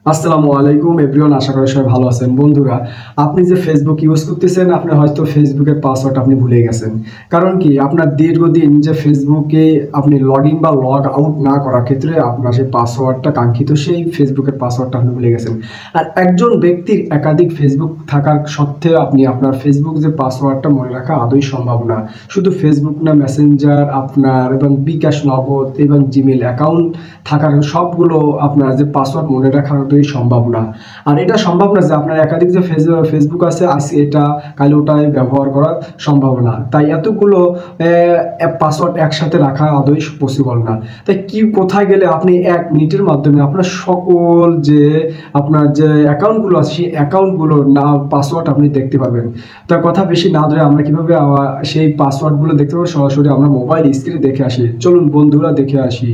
আসসালামু আলাইকুম এভরিওয়ান, আশা করি সবাই ভালো আছেন। বন্ধুরা, আপনি যে ফেসবুক ইউজ করতেছেন, আপনি হয়তো ফেসবুকের পাসওয়ার্ড আপনি ভুলে গেছেন। কারণ কি, আপনার দীর্ঘদিন যে ফেসবুকে আপনি লগ ইন বা লগ আউট না করার ক্ষেত্রে আপনার সেই পাসওয়ার্ডটা কাঙ্ক্ষিত সেই ফেসবুকের পাসওয়ার্ডটা আপনি ভুলে গেছেন। আর একজন ব্যক্তির একাধিক ফেসবুক থাকার সত্ত্বেও আপনি আপনার ফেসবুক যে পাসওয়ার্ডটা মনে রাখা আদৌ সম্ভব না। শুধু ফেসবুক না, মেসেঞ্জার আপনার এবং বিকাশ নগদ এবং জিমেল অ্যাকাউন্ট থাকার সবগুলো আপনার যে পাসওয়ার্ড মনে রাখা সম্ভব না। আর এটা সম্ভব না যে আপনার একাধিক যে ফেসবুক আছে এটা কাল ওটাই ব্যবহার করা সম্ভব না। তাই এতগুলো পাসওয়ার্ড একসাথে রাখা আদৌ পসিবল না। তাই কি কোথায় গেলে আপনি 1 মিনিটের মাধ্যমে আপনার সকল যে আপনার যে অ্যাকাউন্টগুলো আছে সেই অ্যাকাউন্টগুলো না পাসওয়ার্ড আপনি দেখতে পাবেন। তার কথা বেশি না ধরে আমরা কিভাবে সেই পাসওয়ার্ডগুলো দেখতে পাবো, সরাসরি আমরা মোবাইল স্ক্রিনে দেখে আসি। চলুন বন্ধুরা, দেখে আসি।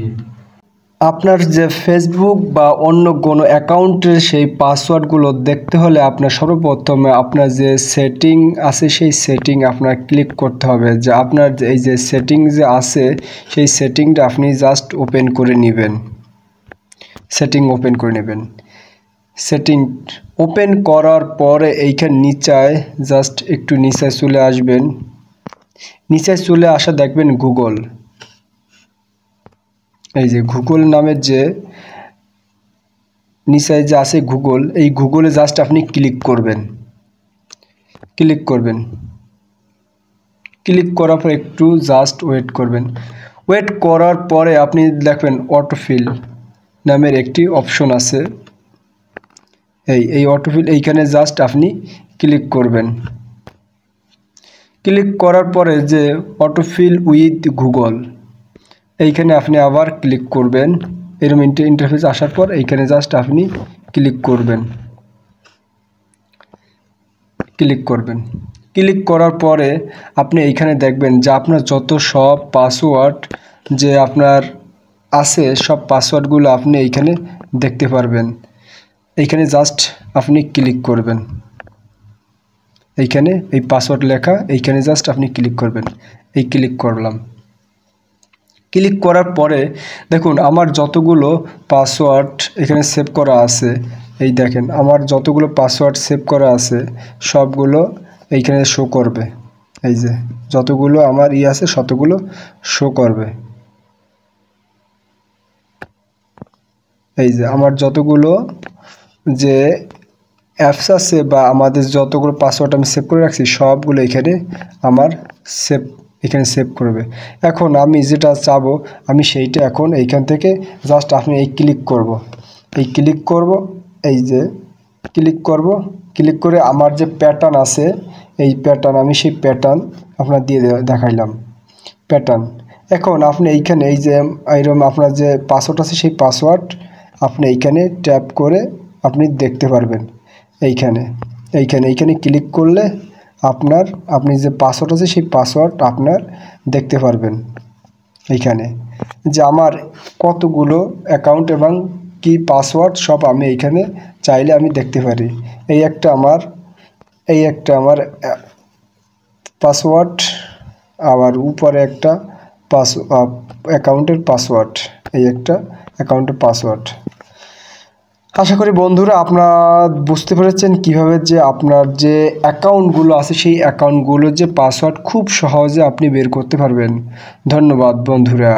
আপনার যে ফেসবুক বা অন্য কোনো অ্যাকাউন্টের সেই পাসওয়ার্ডগুলো দেখতে হলে আপনার সর্বপ্রথমে আপনার যে সেটিং আছে সেই সেটিং আপনার ক্লিক করতে হবে। যে আপনার এই যে সেটিং যে আছে সেই সেটিংটা আপনি জাস্ট ওপেন করে নেবেন। সেটিং ওপেন করার পরে এইখানে নিচায় জাস্ট একটু নিচে চলে আসবেন। নিচে চলে আসা দেখবেন গুগল, এই যে গুগল নামের যে নিচে যে আছে গুগল, এই গুগলে জাস্ট আপনি ক্লিক করবেন। ক্লিক করার পর একটু জাস্ট ওয়েট করবেন। ওয়েট করার পরে আপনি দেখবেন অটোফিল নামের একটি অপশন আছে। এই অটোফিল, এইখানে জাস্ট আপনি ক্লিক করবেন। ক্লিক করার পরে যে অটোফিল উইথ গুগল, এইখানে আপনি আবার ক্লিক করবেন। এরকম ইন্টারফেস আসার পর এইখানে জাস্ট আপনি ক্লিক করার পরে আপনি এইখানে দেখবেন যে আপনার যত সব পাসওয়ার্ড যে আপনার আছে সব পাসওয়ার্ডগুলো আপনি এইখানে দেখতে পারবেন। এইখানে জাস্ট আপনি ক্লিক করবেন। এইখানে এই পাসওয়ার্ড লেখা, এইখানে জাস্ট আপনি ক্লিক করবেন। ক্লিক করলাম। ক্লিক করার পরে দেখুন আমার যতগুলো পাসওয়ার্ড এখানে সেভ করা আছে, এই দেখেন আমার যতগুলো পাসওয়ার্ড সেভ করা আছে সবগুলো এইখানে শো করবে। এই যে যতগুলো আমার আছে ততগুলো শো করবে। এই যে আমার যতগুলো যে অ্যাপস আছে বা আমাদের যতগুলো পাসওয়ার্ড আমি সেভ করে রাখছি সবগুলো এখানে আমার সেভ করবে। এখন আমি যেটা চাবো আমি সেইটা এখন এইখান থেকে জাস্ট আপনি ক্লিক করব। এই যে ক্লিক করে আমার যে প্যাটার্ন আছে এই প্যাটার্ন, আমি সেই প্যাটার্ন আপনার দিয়ে দেখাইলাম প্যাটার্ন। এখন আপনি এইখানে এই যে এইরকম আপনার যে পাসওয়ার্ড আছে সেই পাসওয়ার্ড আপনি এইখানে ট্যাপ করে আপনি দেখতে পারবেন। এইখানে ক্লিক করলে আপনি যে পাসওয়ার্ড আছে সেই পাসওয়ার্ড আপনার দেখতে পারবেন। এইখানে যে আমার কতগুলো অ্যাকাউন্ট এবং কি পাসওয়ার্ড সব আমি এইখানে চাইলে আমি দেখতে পারি। এই একটা আমার পাসওয়ার্ড, আবার উপরে একটা অ্যাকাউন্টের পাসওয়ার্ড, এই একটা অ্যাকাউন্টের পাসওয়ার্ড। আশা করি বন্ধুরা আপনারা বুঝতে পেরেছেন কিভাবে যে আপনার যে অ্যাকাউন্টগুলো আছে সেই অ্যাকাউন্টগুলোর যে পাসওয়ার্ড খুব সহজে আপনি বের করতে পারবেন। ধন্যবাদ বন্ধুরা।